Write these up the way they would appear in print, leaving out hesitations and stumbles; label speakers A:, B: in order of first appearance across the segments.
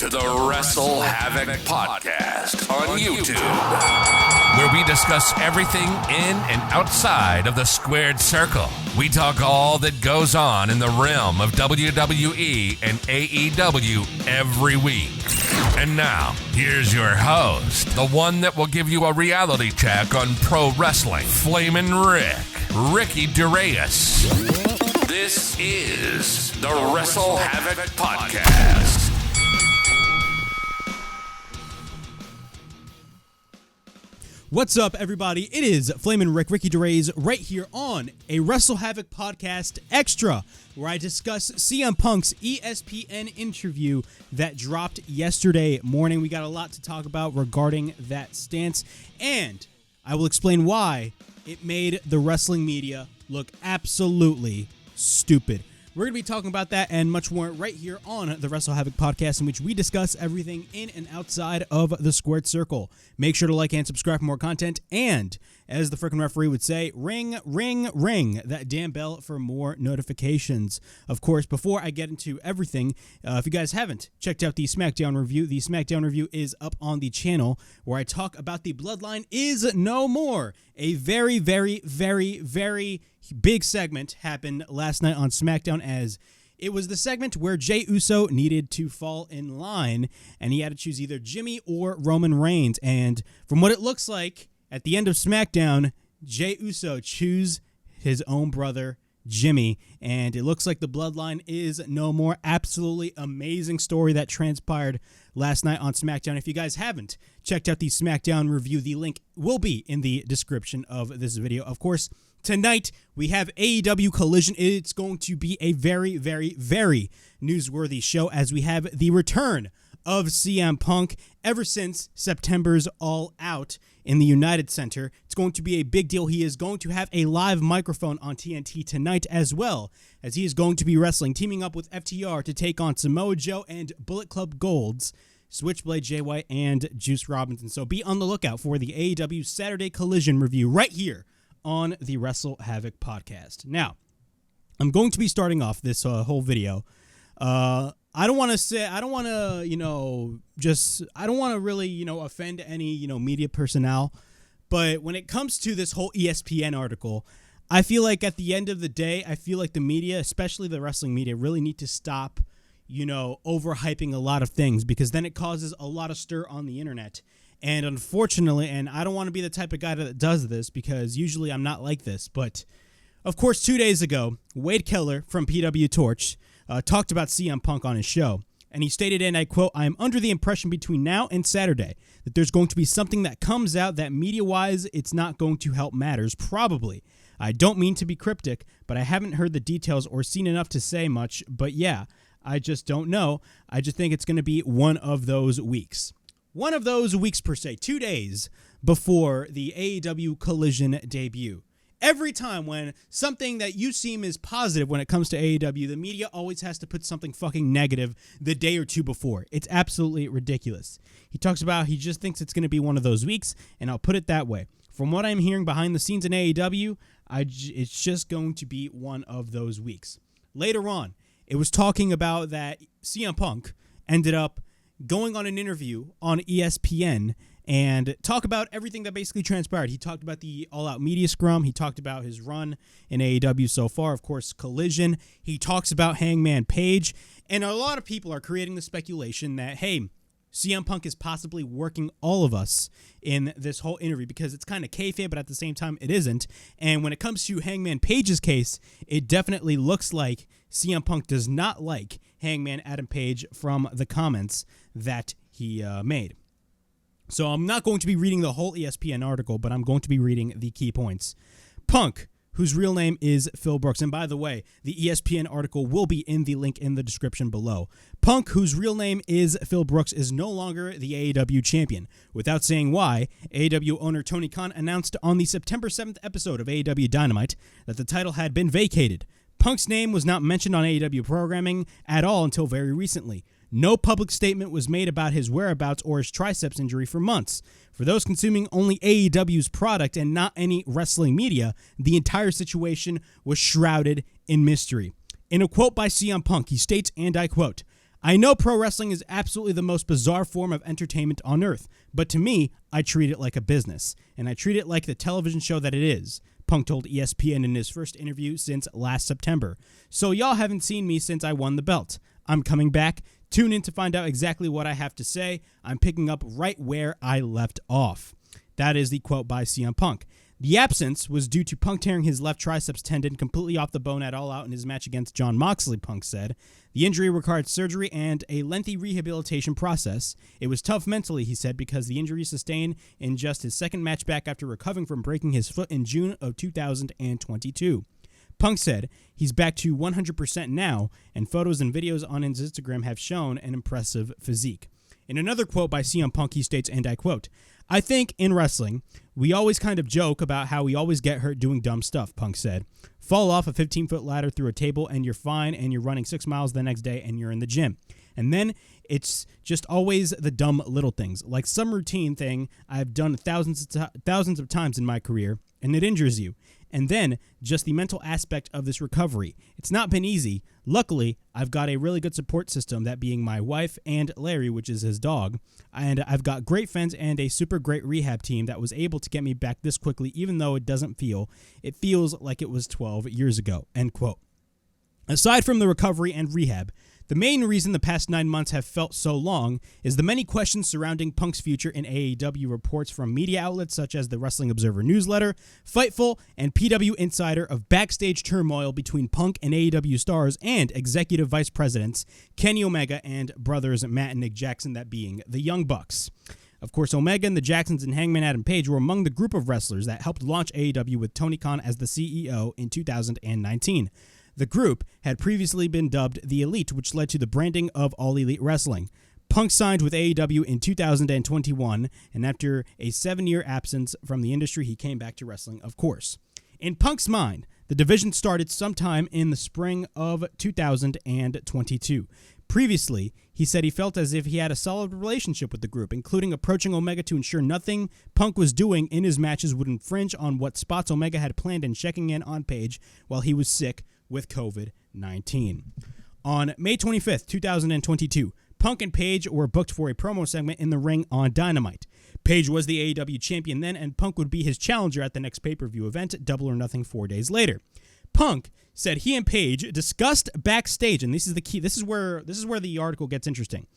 A: to the WrestleHavoc Podcast on YouTube, where we discuss everything in and outside of the squared circle. We talk all that goes on in the realm of WWE and AEW every week. And now, here's your host, the one that will give you a reality check on pro wrestling, Flamin' Ricky DeReyes. This is the WrestleHavoc Podcast.
B: What's up, everybody? It is Flamin' Ricky DeReyes right here on a WrestleHavoc Podcast Extra, where I discuss CM Punk's ESPN interview that dropped yesterday morning. We got a lot to talk about regarding that stance, and I will explain why it made the wrestling media look absolutely stupid. We're going to be talking about that and much more right here on the WrestleHavoc Podcast, in which we discuss everything in and outside of the squared circle. Make sure to like and subscribe for more content, and as the frickin' referee would say, ring, ring, ring that damn bell for more notifications. Of course, before I get into everything, if you guys haven't checked out the SmackDown review, the SmackDown review is up on the channel, where I talk about the Bloodline is no more. A very, very, very, very big segment happened last night on SmackDown, as it was the segment where Jey Uso needed to fall in line, and he had to choose either Jimmy or Roman Reigns. And from what it looks like, at the end of SmackDown, Jey Uso chose his own brother, Jimmy, and it looks like the Bloodline is no more. Absolutely amazing story that transpired last night on SmackDown. If you guys haven't checked out the SmackDown review, the link will be in the description of this video. Of course, tonight we have AEW Collision. It's going to be a very, very, very newsworthy show, as we have the return of CM Punk ever since September's All Out in the United Center. It's going to be a big deal. He is going to have a live microphone on TNT tonight, as well as he is going to be wrestling, teaming up with FTR to take on Samoa Joe and Bullet Club Gold's Switchblade Jay White and Juice Robinson. So be on the lookout for the AEW Saturday Collision review right here on the WrestleHavoc Podcast. Now, I'm going to be starting off this whole video. I don't want to really, offend any, media personnel. But when it comes to this whole ESPN article, I feel like at the end of the day, I feel like the media, especially the wrestling media, really need to stop, overhyping a lot of things, because then it causes a lot of stir on the internet. And unfortunately, and I don't want to be the type of guy that does this, because usually I'm not like this, but of course, 2 days ago, Wade Keller from PW Torch talked about CM Punk on his show, and he stated, and I quote, "I am under the impression between now and Saturday that there's going to be something that comes out that media-wise it's not going to help matters, probably. I don't mean to be cryptic, but I haven't heard the details or seen enough to say much, but yeah, I just don't know. I just think it's going to be one of those weeks." One of those weeks, per se, 2 days before the AEW Collision debut. Every time when something that you seem is positive when it comes to AEW, the media always has to put something fucking negative the day or two before. It's absolutely ridiculous. He talks about he just thinks it's going to be one of those weeks, and I'll put it that way. From what I'm hearing behind the scenes in AEW, it's just going to be one of those weeks. Later on, it was talking about that CM Punk ended up going on an interview on ESPN and talk about everything that basically transpired. He talked about the all-out media scrum. He talked about his run in AEW so far, of course, Collision. He talks about Hangman Page. And a lot of people are creating the speculation that, hey, CM Punk is possibly working all of us in this whole interview, because it's kind of kayfabe, but at the same time, it isn't. And when it comes to Hangman Page's case, it definitely looks like CM Punk does not like Hangman Adam Page from the comments that he made. So I'm not going to be reading the whole ESPN article, but I'm going to be reading the key points. Punk, whose real name is Phil Brooks, and by the way, the ESPN article will be in the link in the description below. Punk, whose real name is Phil Brooks, is no longer the AEW champion. Without saying why, AEW owner Tony Khan announced on the September 7th episode of AEW Dynamite that the title had been vacated. Punk's name was not mentioned on AEW programming at all until very recently. No public statement was made about his whereabouts or his triceps injury for months. For those consuming only AEW's product and not any wrestling media, the entire situation was shrouded in mystery. In a quote by CM Punk, he states, and I quote, I know pro wrestling is absolutely the most bizarre form of entertainment on earth, but to me, I treat it like a business, and I treat it like the television show that it is, Punk told ESPN in his first interview since last September. So y'all haven't seen me since I won the belt. I'm coming back. Tune in to find out exactly what I have to say. I'm picking up right where I left off. That is the quote by CM Punk. The absence was due to Punk tearing his left triceps tendon completely off the bone at All Out in his match against Jon Moxley, Punk said. The injury required surgery and a lengthy rehabilitation process. It was tough mentally, he said, because the injury sustained in just his second match back after recovering from breaking his foot in June of 2022. Punk said he's back to 100% now, and photos and videos on his Instagram have shown an impressive physique. In another quote by CM Punk, he states, and I quote, "I think in wrestling, we always kind of joke about how we always get hurt doing dumb stuff," Punk said. Fall off a 15-foot ladder through a table and you're fine, and you're running 6 miles the next day and you're in the gym. And then it's just always the dumb little things, like some routine thing I've done thousands of times in my career, and it injures you. And then just the mental aspect of this recovery. It's not been easy. Luckily, I've got a really good support system, that being my wife and Larry, which is his dog. And I've got great friends and a super great rehab team that was able to get me back this quickly, even though it feels like it was 12 years ago, end quote. Aside from the recovery and rehab, the main reason the past 9 months have felt so long is the many questions surrounding Punk's future in AEW. Reports from media outlets such as the Wrestling Observer newsletter, Fightful, and PW Insider of backstage turmoil between Punk and AEW stars and executive vice presidents Kenny Omega and brothers Matt and Nick Jackson, that being the Young Bucks. Of course, Omega and the Jacksons and Hangman Adam Page were among the group of wrestlers that helped launch AEW with Tony Khan as the CEO in 2019. The group had previously been dubbed The Elite, which led to the branding of All Elite Wrestling. Punk signed with AEW in 2021, and after a 7-year absence from the industry, he came back to wrestling, of course. In Punk's mind, the division started sometime in the spring of 2022. Previously, he said he felt as if he had a solid relationship with the group, including approaching Omega to ensure nothing Punk was doing in his matches would infringe on what spots Omega had planned, and checking in on Page while he was sick with COVID-19. On May 25th, 2022, Punk and Page were booked for a promo segment in the ring on Dynamite. Page was the AEW champion then, and Punk would be his challenger at the next pay-per-view event, Double or Nothing, 4 days later. Punk said he and Page discussed backstage, and this is the key. This is where the article gets interesting.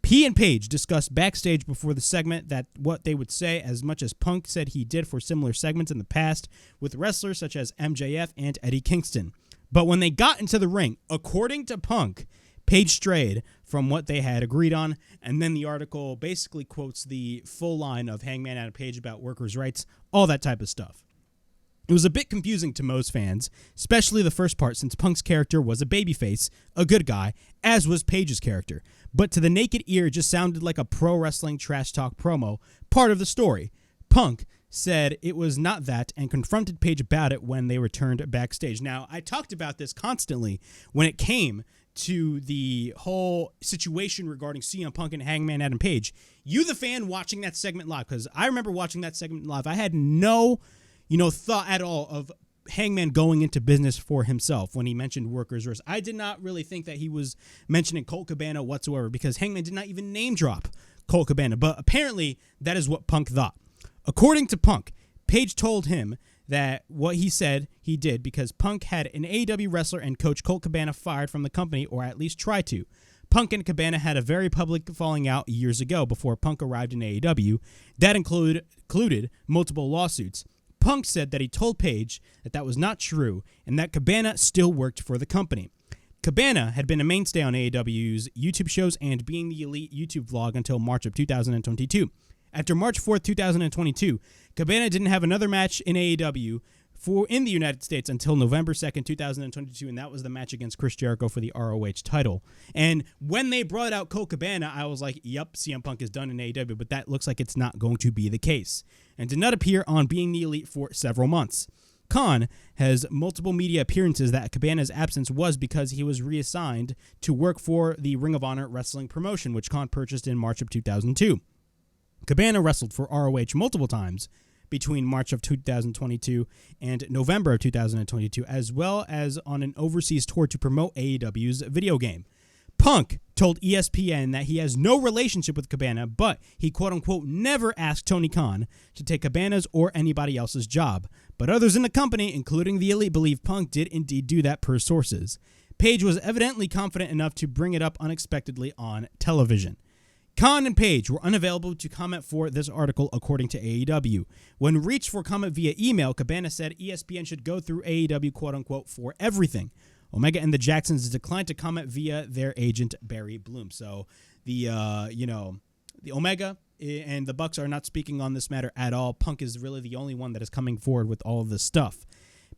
B: He and Page discussed backstage before the segment that what they would say, as much as Punk said he did for similar segments in the past with wrestlers such as MJF and Eddie Kingston. But when they got into the ring, according to Punk, Page strayed from what they had agreed on, and then the article basically quotes the full line of Hangman Adam Page about workers' rights, all that type of stuff. It was a bit confusing to most fans, especially the first part, since Punk's character was a babyface, a good guy, as was Page's character. But to the naked ear, it just sounded like a pro wrestling trash talk promo, part of the story. Punk said it was not that and confronted Page about it when they returned backstage. Now, I talked about this constantly when it came to the whole situation regarding CM Punk and Hangman Adam Page. You, the fan, watching that segment live, because I remember watching that segment live. I had no, thought at all of Hangman going into business for himself when he mentioned workers' rights. I did not really think that he was mentioning Colt Cabana whatsoever, because Hangman did not even name drop Colt Cabana. But apparently, that is what Punk thought. According to Punk, Page told him that what he said he did because Punk had an AEW wrestler and coach Colt Cabana fired from the company, or at least tried to. Punk and Cabana had a very public falling out years ago before Punk arrived in AEW. That included multiple lawsuits. Punk said that he told Page that that was not true and that Cabana still worked for the company. Cabana had been a mainstay on AEW's YouTube shows and Being the Elite YouTube vlog until March of 2022. After March 4th, 2022, Cabana didn't have another match in AEW in the United States until November 2nd, 2022, and that was the match against Chris Jericho for the ROH title. And when they brought out Colt Cabana, I was like, yep, CM Punk is done in AEW, but that looks like it's not going to be the case, and did not appear on Being the Elite for several months. Khan has multiple media appearances that Cabana's absence was because he was reassigned to work for the Ring of Honor wrestling promotion, which Khan purchased in March of 2002. Cabana wrestled for ROH multiple times between March of 2022 and November of 2022, as well as on an overseas tour to promote AEW's video game. Punk told ESPN that he has no relationship with Cabana, but he quote-unquote never asked Tony Khan to take Cabana's or anybody else's job. But others in the company, including the Elite, believe Punk did indeed do that per sources. Page was evidently confident enough to bring it up unexpectedly on television. Khan and Page were unavailable to comment for this article, according to AEW. When reached for comment via email, Cabana said ESPN should go through AEW quote-unquote for everything. Omega and the Jacksons declined to comment via their agent, Barry Bloom. So the Omega and the Bucks are not speaking on this matter at all. Punk is really the only one that is coming forward with all of this stuff.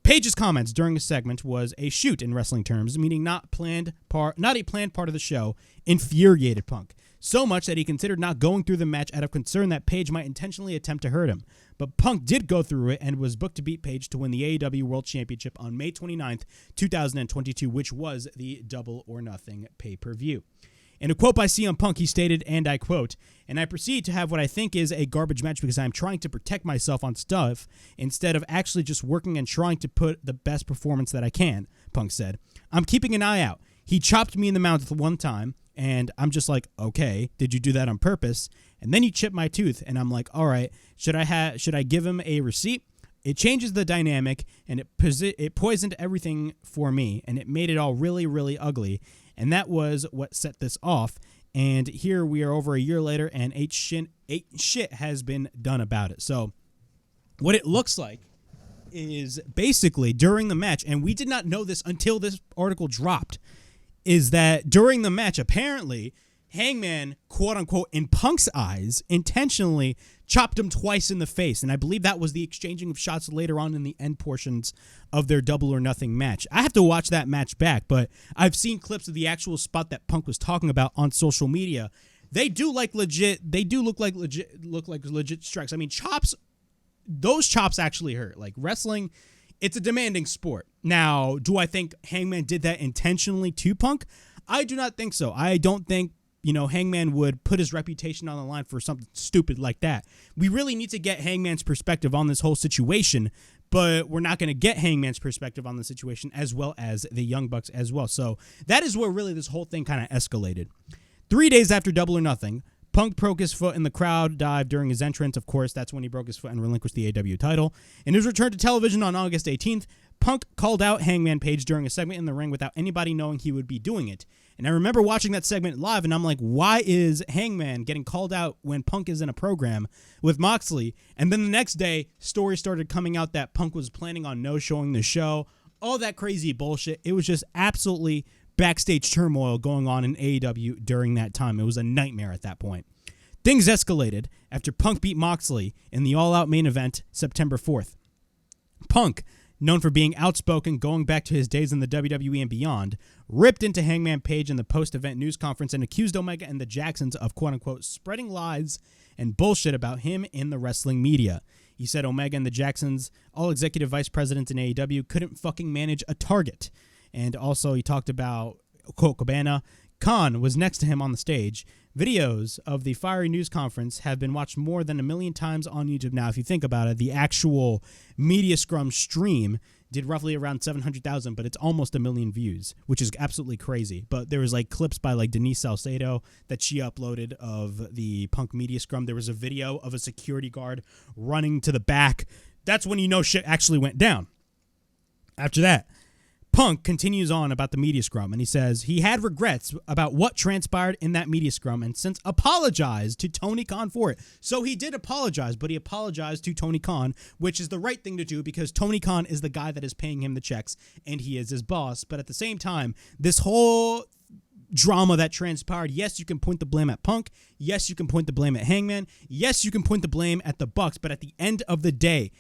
B: Page's comments during the segment was a shoot in wrestling terms, meaning not a planned part of the show, infuriated Punk. So much that he considered not going through the match out of concern that Page might intentionally attempt to hurt him. But Punk did go through it and was booked to beat Page to win the AEW World Championship on May 29th, 2022, which was the Double or Nothing pay-per-view. In a quote by CM Punk, he stated, and I quote, "And I proceed to have what I think is a garbage match because I'm trying to protect myself on stuff instead of actually just working and trying to put the best performance that I can," Punk said. "I'm keeping an eye out. He chopped me in the mouth one time, and I'm just like, okay, did you do that on purpose? And then you chipped my tooth, and I'm like, all right, should I give him a receipt? It changes the dynamic, and it poisoned everything for me, and it made it all really, really ugly. And that was what set this off. And here we are over a year later, and eight shit has been done about it." So what it looks like is basically during the match, and we did not know this until this article dropped, is that during the match, apparently, Hangman, quote-unquote, in Punk's eyes, intentionally chopped him twice in the face. And I believe that was the exchanging of shots later on in the end portions of their Double or Nothing match. I have to watch that match back, but I've seen clips of the actual spot that Punk was talking about on social media. They do look like legit strikes. I mean, those chops actually hurt. Like, wrestling, it's a demanding sport. Now, do I think Hangman did that intentionally to Punk? I do not think so. I don't think, Hangman would put his reputation on the line for something stupid like that. We really need to get Hangman's perspective on this whole situation, but we're not going to get Hangman's perspective on the situation as well as the Young Bucks as well. So that is where really this whole thing kind of escalated. 3 days after Double or Nothing, Punk broke his foot in the crowd dive during his entrance. Of course, that's when he broke his foot and relinquished the AEW title. In his return to television on August 18th, Punk called out Hangman Page during a segment in the ring without anybody knowing he would be doing it. And I remember watching that segment live, and I'm like, why is Hangman getting called out when Punk is in a program with Moxley? And then the next day, stories started coming out that Punk was planning on no-showing the show. All that crazy bullshit. It was just absolutely backstage turmoil going on in AEW during that time. It was a nightmare at that point. Things escalated after Punk beat Moxley in the All Out main event September 4th. Punk, known for being outspoken going back to his days in the WWE and beyond, ripped into Hangman Page in the post-event news conference and accused Omega and the Jacksons of quote-unquote spreading lies and bullshit about him in the wrestling media. He said Omega and the Jacksons, all executive vice presidents in AEW, couldn't fucking manage a target. And also he talked about, quote, Cabana. Khan was next to him on the stage. Videos of the fiery news conference have been watched more than 1 million times on YouTube. Now, if you think about it, the actual Media Scrum stream did roughly around 700,000, but it's almost 1 million views, which is absolutely crazy. But there was like clips by like Denise Salcedo that she uploaded of the Punk Media Scrum. There was a video of a security guard running to the back. That's when you know shit actually went down. After that, Punk continues on about the media scrum, and he says he had regrets about what transpired in that media scrum and since apologized to Tony Khan for it. So he did apologize, but he apologized to Tony Khan, which is the right thing to do because Tony Khan is the guy that is paying him the checks, and he is his boss. But at the same time, this whole drama that transpired, yes, you can point the blame at Punk. Yes, you can point the blame at Hangman. Yes, you can point the blame at the Bucks. But at the end of the day,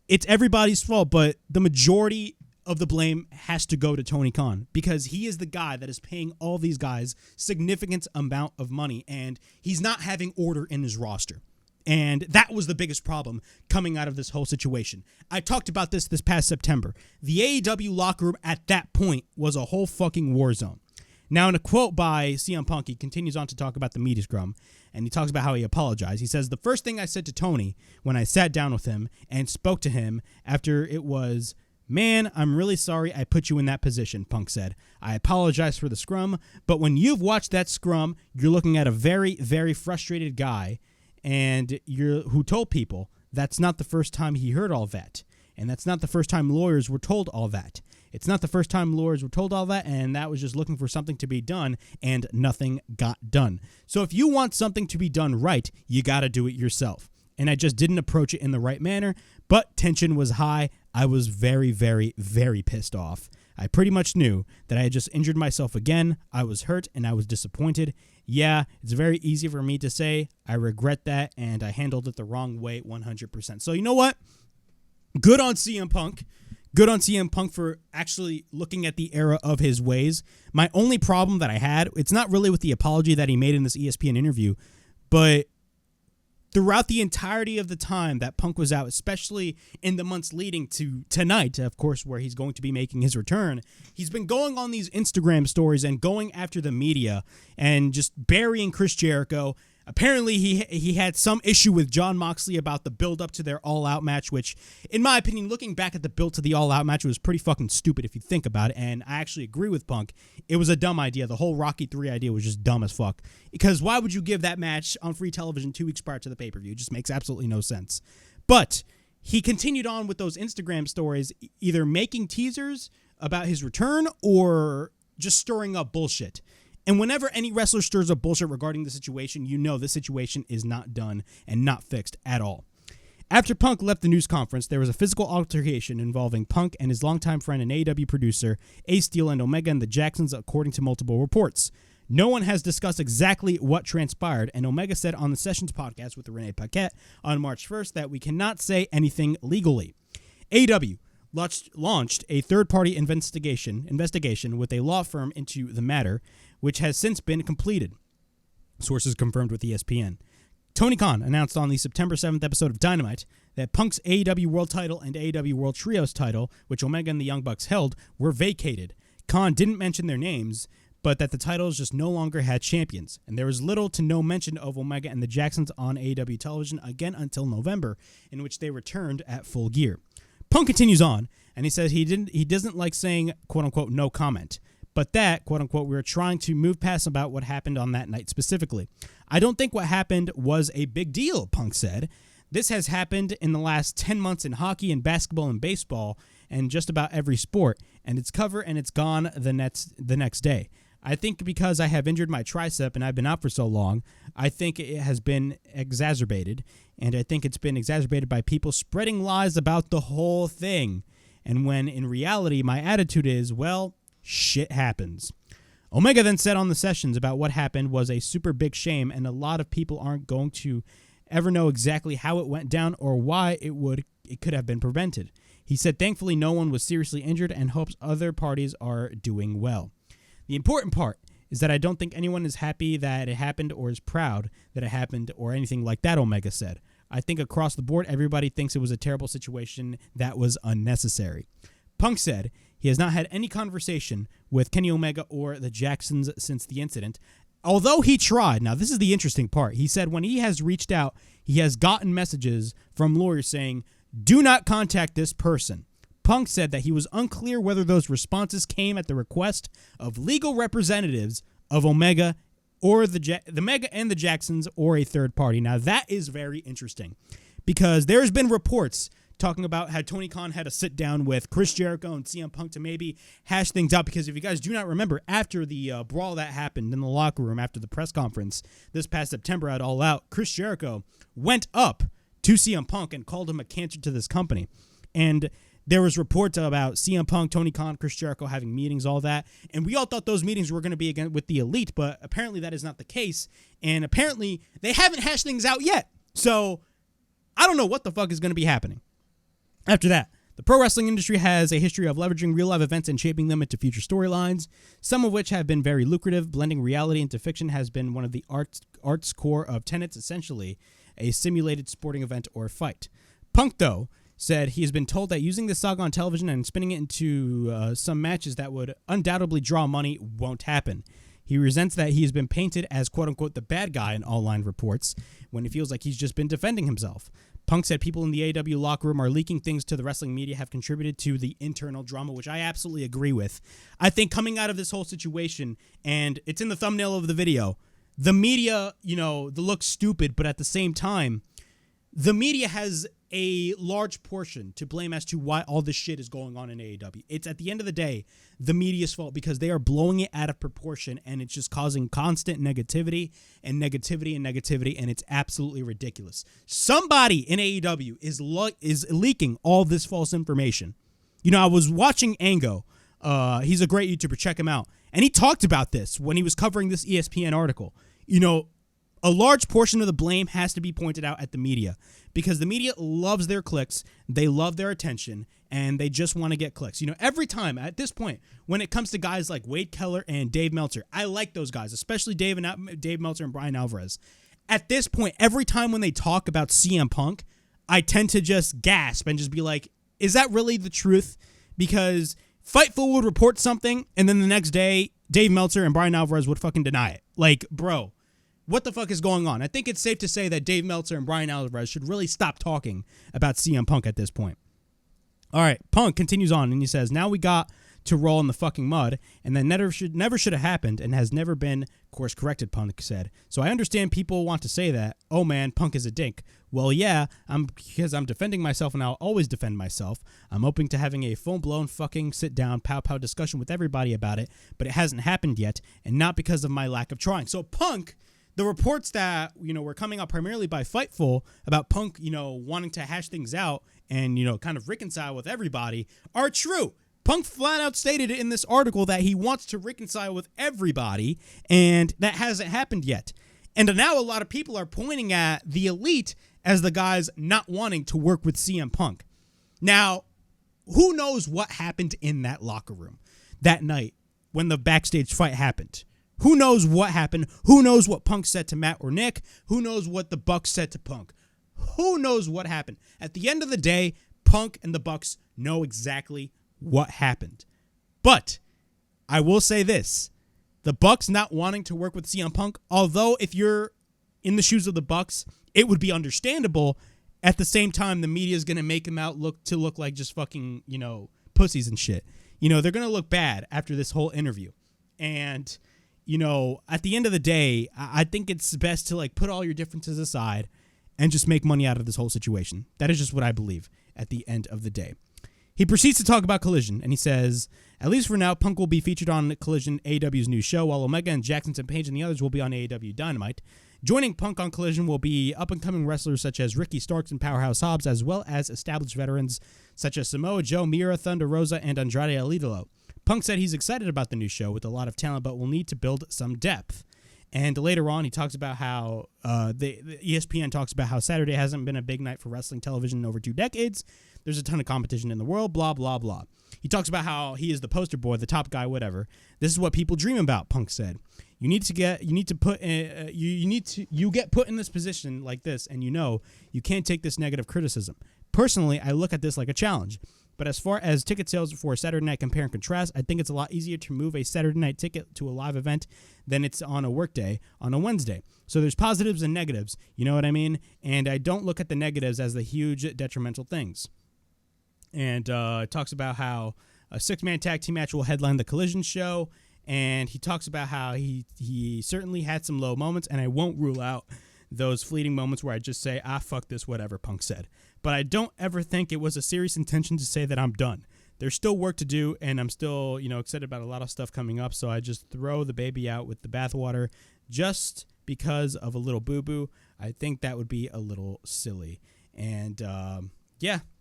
B: it's everybody's fault, but the majority of the blame has to go to Tony Khan because he is the guy that is paying all these guys significant amount of money, and he's not having order in his roster. And that was the biggest problem coming out of this whole situation. I talked about this past September. The AEW locker room at that point was a whole fucking war zone. Now, in a quote by CM Punk, he continues on to talk about the media scrum, and he talks about how he apologized. He says, "The first thing I said to Tony when I sat down with him and spoke to him after it was, Man, I'm really sorry I put you in that position, Punk said. I apologize for the scrum, but when you've watched that scrum, you're looking at a very, very frustrated guy and who told people that's not the first time he heard all that. And that's not the first time lawyers were told all that. It's not the first time lawyers were told all that, and that was just looking for something to be done, and nothing got done. So if you want something to be done right, you got to do it yourself. And I just didn't approach it in the right manner, but tension was high. I was very, very, very pissed off. I pretty much knew that I had just injured myself again. I was hurt, and I was disappointed. Yeah, it's very easy for me to say, I regret that, and I handled it the wrong way 100%. So you know what? Good on CM Punk. Good on CM Punk for actually looking at the error of his ways. My only problem that I had, it's not really with the apology that he made in this ESPN interview, but throughout the entirety of the time that Punk was out, especially in the months leading to tonight, of course, where he's going to be making his return, he's been going on these Instagram stories and going after the media and just burying Chris Jericho. Apparently, he had some issue with Jon Moxley about the build-up to their all-out match, which, in my opinion, looking back at the build to the all-out match, was pretty fucking stupid if you think about it, and I actually agree with Punk. It was a dumb idea. The whole Rocky 3 idea was just dumb as fuck. Because why would you give that match on free television 2 weeks prior to the pay-per-view? It just makes absolutely no sense. But he continued on with those Instagram stories, either making teasers about his return or just stirring up bullshit. And whenever any wrestler stirs up bullshit regarding the situation, you know the situation is not done and not fixed at all. After Punk left the news conference, there was a physical altercation involving Punk and his longtime friend and AEW producer, Ace Steel and Omega and the Jacksons, according to multiple reports. No one has discussed exactly what transpired, and Omega said on the Sessions podcast with Renee Paquette on March 1st that we cannot say anything legally. AEW launched a third-party investigation with a law firm into the matter, which has since been completed. Sources confirmed with ESPN. Tony Khan announced on the September 7th episode of Dynamite that Punk's AEW World title and AEW World Trios title, which Omega and the Young Bucks held, were vacated. Khan didn't mention their names, but that the titles just no longer had champions, and there was little to no mention of Omega and the Jacksons on AEW television again until November, in which they returned at Full Gear. Punk continues on, and he says he doesn't like saying, quote-unquote, no comment, but that, quote-unquote, we were trying to move past about what happened on that night specifically. I don't think what happened was a big deal, Punk said. This has happened in the last 10 months in hockey and basketball and baseball and just about every sport, and it's covered and it's gone the next day. I think because I have injured my tricep and I've been out for so long, I think it has been exacerbated, and I think it's been exacerbated by people spreading lies about the whole thing. And when in reality, my attitude is, well, shit happens. Omega then said on the Sessions about what happened was a super big shame, and a lot of people aren't going to ever know exactly how it went down or why it could have been prevented. He said thankfully no one was seriously injured and hopes other parties are doing well. The important part is that I don't think anyone is happy that it happened or is proud that it happened or anything like that, Omega said. I think across the board, everybody thinks it was a terrible situation that was unnecessary. Punk said he has not had any conversation with Kenny Omega or the Jacksons since the incident, although he tried. Now, this is the interesting part. He said when he has reached out, he has gotten messages from lawyers saying, do not contact this person. Punk said that he was unclear whether those responses came at the request of legal representatives of Omega or the Omega and the Jacksons or a third party. Now, that is very interesting because there's been reports talking about how Tony Khan had to sit down with Chris Jericho and CM Punk to maybe hash things out, because if you guys do not remember, after the brawl that happened in the locker room after the press conference this past September at All Out, Chris Jericho went up to CM Punk and called him a cancer to this company. And there was reports about CM Punk, Tony Khan, Chris Jericho having meetings, all that. And we all thought those meetings were going to be again with the Elite, but apparently that is not the case. And apparently they haven't hashed things out yet. So I don't know what the fuck is going to be happening. After that, the pro wrestling industry has a history of leveraging real-life events and shaping them into future storylines, some of which have been very lucrative. Blending reality into fiction has been one of the art's core of tenets, essentially a simulated sporting event or fight. Punk, though, said he has been told that using this saga on television and spinning it into some matches that would undoubtedly draw money won't happen. He resents that he has been painted as, quote-unquote, the bad guy in online reports when he feels like he's just been defending himself. Punk said people in the AEW locker room are leaking things to the wrestling media, have contributed to the internal drama, which I absolutely agree with. I think coming out of this whole situation, and it's in the thumbnail of the video, the media, they look stupid, but at the same time, the media has a large portion to blame as to why all this shit is going on in AEW. It's, at the end of the day, the media's fault because they are blowing it out of proportion, and it's just causing constant negativity, and it's absolutely ridiculous. Somebody in AEW is leaking all this false information. I was watching Ango. He's a great YouTuber. Check him out. And he talked about this when he was covering this ESPN article. A large portion of the blame has to be pointed out at the media because the media loves their clicks, they love their attention, and they just want to get clicks. Every time at this point, when it comes to guys like Wade Keller and Dave Meltzer, I like those guys, especially Dave Meltzer and Brian Alvarez. At this point, every time when they talk about CM Punk, I tend to just gasp and just be like, is that really the truth? Because Fightful would report something, and then the next day, Dave Meltzer and Brian Alvarez would fucking deny it. Like, bro, what the fuck is going on? I think it's safe to say that Dave Meltzer and Brian Alvarez should really stop talking about CM Punk at this point. All right, Punk continues on, and he says, now we got to roll in the fucking mud, and that never should have happened and has never been course corrected, Punk said. So I understand people want to say that, oh man, Punk is a dink. Well, yeah, because I'm defending myself, and I'll always defend myself. I'm open to having a full-blown fucking sit-down, pow-pow discussion with everybody about it, but it hasn't happened yet, and not because of my lack of trying. So Punk, the reports that, were coming out primarily by Fightful about Punk, wanting to hash things out and, kind of reconcile with everybody are true. Punk flat out stated in this article that he wants to reconcile with everybody, and that hasn't happened yet. And now a lot of people are pointing at the Elite as the guys not wanting to work with CM Punk. Now, who knows what happened in that locker room that night when the backstage fight happened? Who knows what happened? Who knows what Punk said to Matt or Nick? Who knows what the Bucks said to Punk? Who knows what happened? At the end of the day, Punk and the Bucks know exactly what happened. But I will say this. The Bucks not wanting to work with CM Punk, although if you're in the shoes of the Bucks, it would be understandable. At the same time, the media is going to make him out look like just fucking, pussies and shit. They're going to look bad after this whole interview. And at the end of the day, I think it's best to put all your differences aside and just make money out of this whole situation. That is just what I believe at the end of the day. He proceeds to talk about Collision, and he says, at least for now, Punk will be featured on Collision, AEW's new show, while Omega and Jackson and Page and the others will be on AEW Dynamite. Joining Punk on Collision will be up-and-coming wrestlers such as Ricky Starks and Powerhouse Hobbs, as well as established veterans such as Samoa Joe, Mira, Thunder Rosa, and Andrade El Idolo. Punk said he's excited about the new show with a lot of talent, but will need to build some depth. And later on, he talks about how the ESPN talks about how Saturday hasn't been a big night for wrestling television in over 2 decades. There's a ton of competition in the world, blah, blah, blah. He talks about how he is the poster boy, the top guy, whatever. This is what people dream about, Punk said. You get put in this position like this, and you can't take this negative criticism. Personally, I look at this like a challenge. But as far as ticket sales for Saturday night compare and contrast, I think it's a lot easier to move a Saturday night ticket to a live event than it's on a work day on a Wednesday. So there's positives and negatives, you know what I mean? And I don't look at the negatives as the huge detrimental things. And talks about how a 6-man tag team match will headline the Collision show. And he talks about how he certainly had some low moments, and I won't rule out those fleeting moments where I just say, fuck this, whatever, Punk said. But I don't ever think it was a serious intention to say that I'm done. There's still work to do, and I'm still, excited about a lot of stuff coming up, so I just throw the baby out with the bathwater just because of a little boo-boo. I think that would be a little silly. And,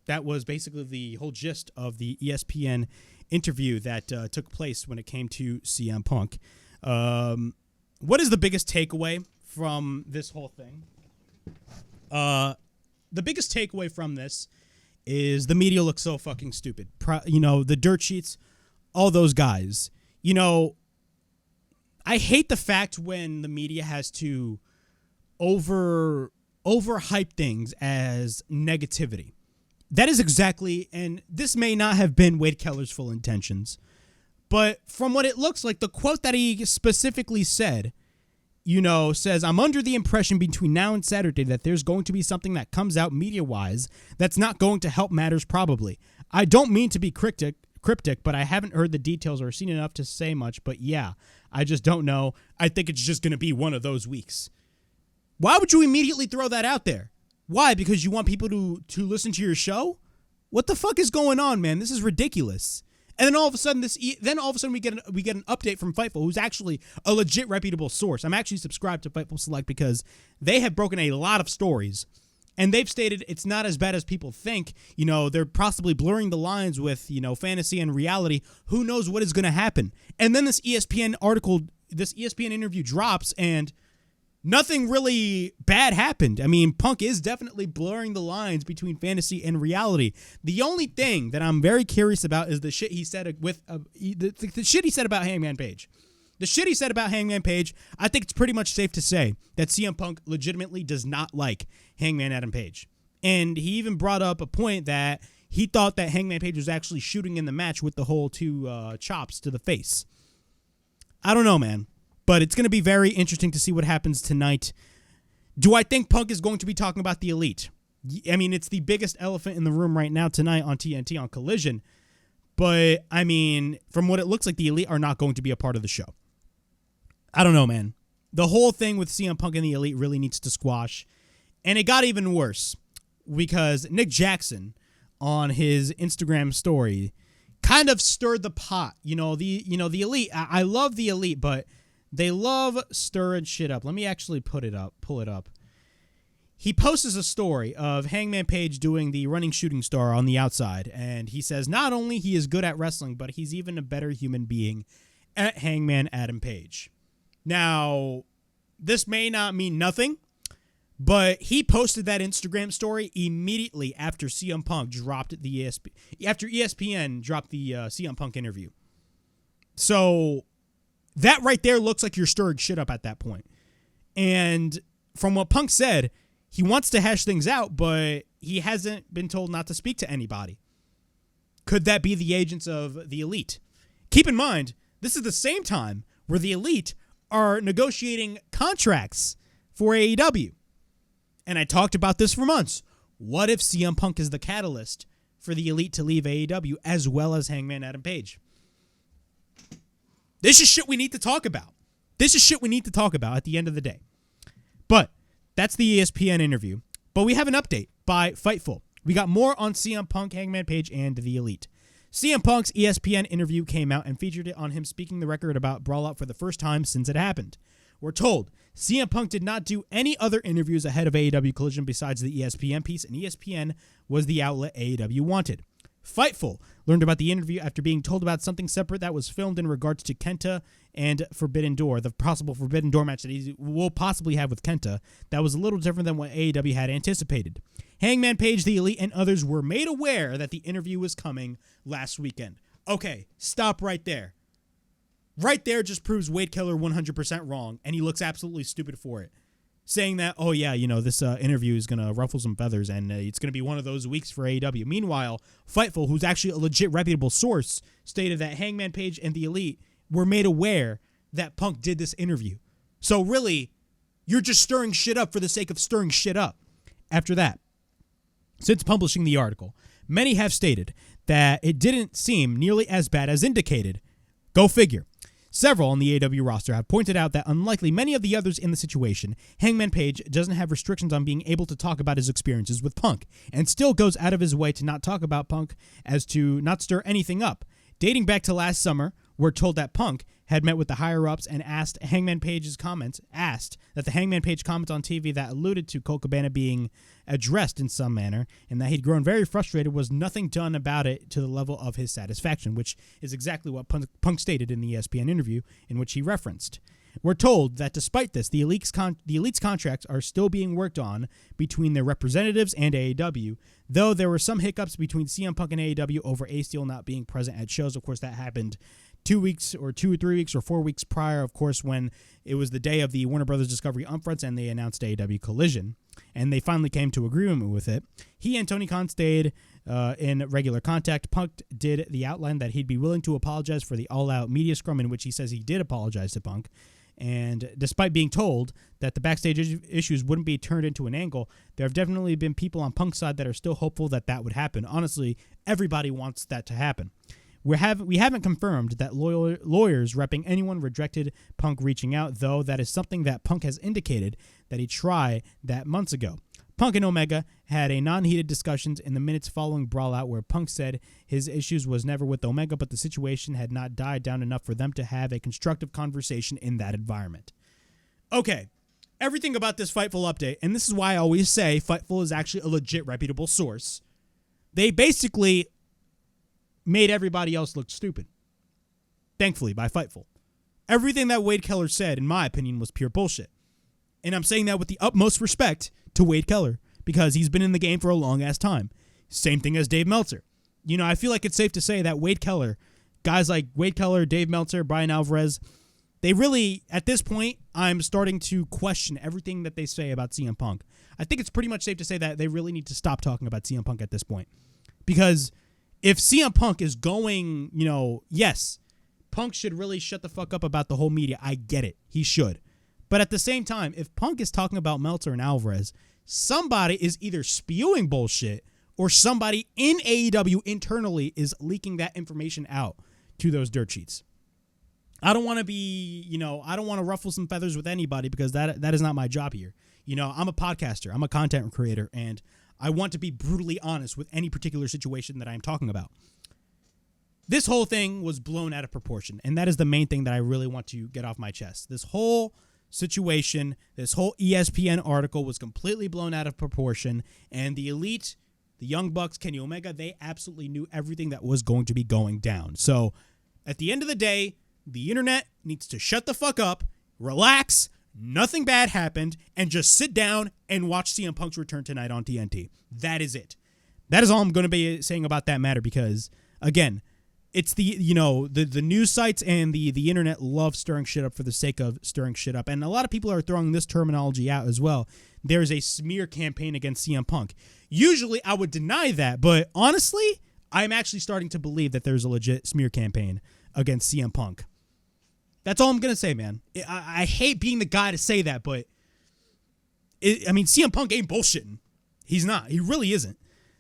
B: that was basically the whole gist of the ESPN interview that took place when it came to CM Punk. What is the biggest takeaway from this whole thing? The biggest takeaway from this is the media looks so fucking stupid. The dirt sheets, all those guys. I hate the fact when the media has to overhype things as negativity. That is exactly, and this may not have been Wade Keller's full intentions, but from what it looks like, the quote that he specifically said, says, I'm under the impression between now and Saturday that there's going to be something that comes out media-wise that's not going to help matters probably. I don't mean to be cryptic, but I haven't heard the details or seen enough to say much, but yeah, I just don't know. I think it's just going to be one of those weeks. Why would you immediately throw that out there? Why? Because you want people to listen to your show? What the fuck is going on, man? This is ridiculous. And then all of a sudden we get an update from Fightful, who's actually a legit reputable source. I'm actually subscribed to Fightful Select because they have broken a lot of stories, and they've stated it's not as bad as people think. They're possibly blurring the lines with, fantasy and reality. Who knows what is going to happen? And then this ESPN interview drops, and nothing really bad happened. I mean, Punk is definitely blurring the lines between fantasy and reality. The only thing that I'm very curious about is the shit he said the shit he said about Hangman Page. The shit he said about Hangman Page, I think it's pretty much safe to say that CM Punk legitimately does not like Hangman Adam Page. And he even brought up a point that he thought that Hangman Page was actually shooting in the match with the whole two chops to the face. I don't know, man. But it's going to be very interesting to see what happens tonight. Do I think Punk is going to be talking about the Elite? I mean, it's the biggest elephant in the room right now tonight on TNT on Collision. But, I mean, from what it looks like, the Elite are not going to be a part of the show. I don't know, man. The whole thing with CM Punk and the Elite really needs to squash. And it got even worse because Nick Jackson on his Instagram story kind of stirred the pot. The Elite, I love the Elite, but they love stirring shit up. Let me actually pull it up. He posts a story of Hangman Page doing the running shooting star on the outside, and he says not only he is good at wrestling, but he's even a better human being at Hangman Adam Page. Now, this may not mean nothing, but he posted that Instagram story immediately after CM Punk dropped after ESPN dropped the CM Punk interview. So that right there looks like you're stirring shit up at that point. And from what Punk said, he wants to hash things out, but he hasn't been told not to speak to anybody. Could that be the agents of the Elite? Keep in mind, this is the same time where the Elite are negotiating contracts for AEW. And I talked about this for months. What if CM Punk is the catalyst for the Elite to leave AEW as well as Hangman Adam Page? This is shit we need to talk about. This is shit we need to talk about at the end of the day. But that's the ESPN interview. But we have an update by Fightful. We got more on CM Punk, Hangman Page, and the Elite. CM Punk's ESPN interview came out and featured it on him speaking the record about Brawl Out for the first time since it happened. We're told CM Punk did not do any other interviews ahead of AEW Collision besides the ESPN piece, and ESPN was the outlet AEW wanted. Fightful learned about the interview after being told about something separate that was filmed in regards to Kenta and Forbidden Door, the possible Forbidden Door match that he will possibly have with Kenta, that was a little different than what AEW had anticipated. Hangman Page, the Elite, and others were made aware that the interview was coming last weekend. Okay, stop right there. Right there just proves Wade Keller 100% wrong, and he looks absolutely stupid for it. Saying that, oh yeah, this interview is going to ruffle some feathers, and it's going to be one of those weeks for AEW. Meanwhile, Fightful, who's actually a legit reputable source, stated that Hangman Page and the Elite were made aware that Punk did this interview. So really, you're just stirring shit up for the sake of stirring shit up. After that, since publishing the article, many have stated that it didn't seem nearly as bad as indicated. Go figure. Several on the AEW roster have pointed out that unlike many of the others in the situation, Hangman Page doesn't have restrictions on being able to talk about his experiences with Punk, and still goes out of his way to not talk about Punk as to not stir anything up. Dating back to last summer, we're told that Punk had met with the higher-ups and asked that the Hangman Page comments on TV that alluded to Colt Cabana being addressed in some manner, and that he'd grown very frustrated, was nothing done about it to the level of his satisfaction, which is exactly what Punk stated in the ESPN interview in which he referenced. We're told that despite this, the Elite's contracts are still being worked on between their representatives and AEW, though there were some hiccups between CM Punk and AEW over A-Steel not being present at shows. Of course, that happened 2 weeks or 2 or 3 weeks or 4 weeks prior, of course, when it was the day of the Warner Brothers Discovery Upfronts and they announced AEW Collision, and they finally came to agreement with it. He and Tony Khan stayed in regular contact. Punk did the outline that he'd be willing to apologize for the all-out media scrum, in which he says he did apologize to Punk, And despite being told that the backstage issues wouldn't be turned into an angle, there have definitely been people on Punk's side that are still hopeful that that would happen. Honestly, everybody wants that to happen. We haven't confirmed that lawyers repping anyone rejected Punk reaching out, though that is something that Punk has indicated that he'd try that months ago. Punk and Omega had a non-heated discussions in the minutes following Brawl out, where Punk said his issues was never with Omega, but the situation had not died down enough for them to have a constructive conversation in that environment. Okay, everything about this Fightful update, and this is why I always say Fightful is actually a legit reputable source. They basically made everybody else look stupid. Thankfully, by Fightful. Everything that Wade Keller said, in my opinion, was pure bullshit. And I'm saying that with the utmost respect to Wade Keller, because he's been in the game for a long-ass time. Same thing as Dave Meltzer. You know, I feel like it's safe to say that Wade Keller, guys like Wade Keller, Dave Meltzer, Brian Alvarez, they really, at this point, I'm starting to question everything that they say about CM Punk. I think it's pretty much safe to say that they really need to stop talking about CM Punk at this point. Because if CM Punk is going, you know, yes, Punk should really shut the fuck up about the whole media. I get it. He should. But at the same time, if Punk is talking about Meltzer and Alvarez, somebody is either spewing bullshit or somebody in AEW internally is leaking that information out to those dirt sheets. I don't want to be, you know, I don't want to ruffle some feathers with anybody because that is not my job here. You know, I'm a podcaster, I'm a content creator, and I want to be brutally honest with any particular situation that I'm talking about. This whole thing was blown out of proportion, and that is the main thing that I really want to get off my chest. This whole situation, this whole ESPN article was completely blown out of proportion, and the Elite, the Young Bucks, Kenny Omega, they absolutely knew everything that was going to be going down. So at the end of the day, the internet needs to shut the fuck up, relax, nothing bad happened, and just sit down and watch CM Punk's return tonight on TNT. That is it. That is all I'm going to be saying about that matter because, again, it's the, you know, the news sites and the internet love stirring shit up for the sake of stirring shit up. And a lot of people are throwing this terminology out as well. There's a smear campaign against CM Punk. Usually I would deny that, but honestly, I'm actually starting to believe that there's a legit smear campaign against CM Punk. That's all I'm going to say, man. I hate being the guy to say that, but CM Punk ain't bullshitting. He's not. He really isn't.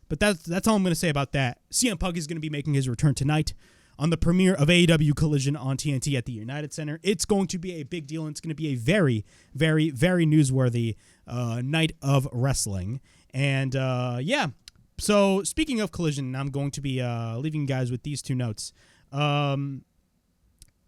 B: But that's all I'm going to say about that. CM Punk is going to be making his return tonight on the premiere of AEW Collision on TNT at the United Center. It's going to be a big deal, and it's going to be a very, very, very newsworthy night of wrestling. And, yeah. So, speaking of Collision, I'm going to be leaving you guys with these two notes.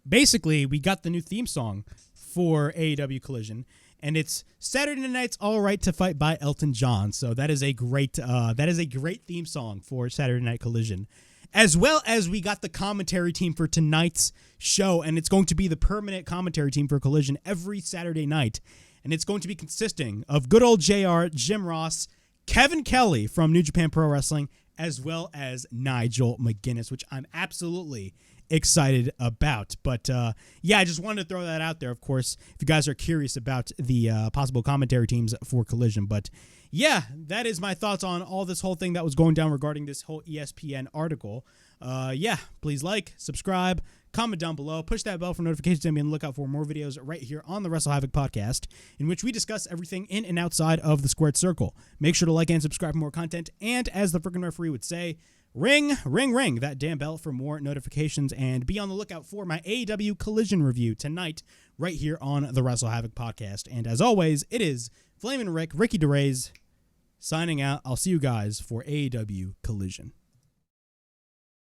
B: Basically, we got the new theme song for AEW Collision, and it's Saturday Night's All Right to Fight by Elton John. So that is a great theme song for Saturday Night Collision. As well as we got the commentary team for tonight's show, and it's going to be the permanent commentary team for Collision every Saturday night. And it's going to be consisting of good old JR, Jim Ross, Kevin Kelly from New Japan Pro Wrestling, as well as Nigel McGuinness, which I'm absolutely excited about. But yeah, I just wanted to throw that out there, of course, if you guys are curious about the possible commentary teams for Collision. But yeah, that is my thoughts on all this whole thing that was going down regarding this whole ESPN article. Yeah, please like, subscribe, comment down below, push that bell for notifications, and be on the lookout for more videos right here on the WrestleHavoc Podcast, in which we discuss everything in and outside of the squared circle. Make sure to like and subscribe for more content, and as the freaking referee would say, ring, ring, ring that damn bell for more notifications, and be on the lookout for my AEW Collision review tonight right here on the WrestleHavoc Podcast. And as always, it is Flamin' Ricky DeRays, signing out. I'll see you guys for AEW Collision.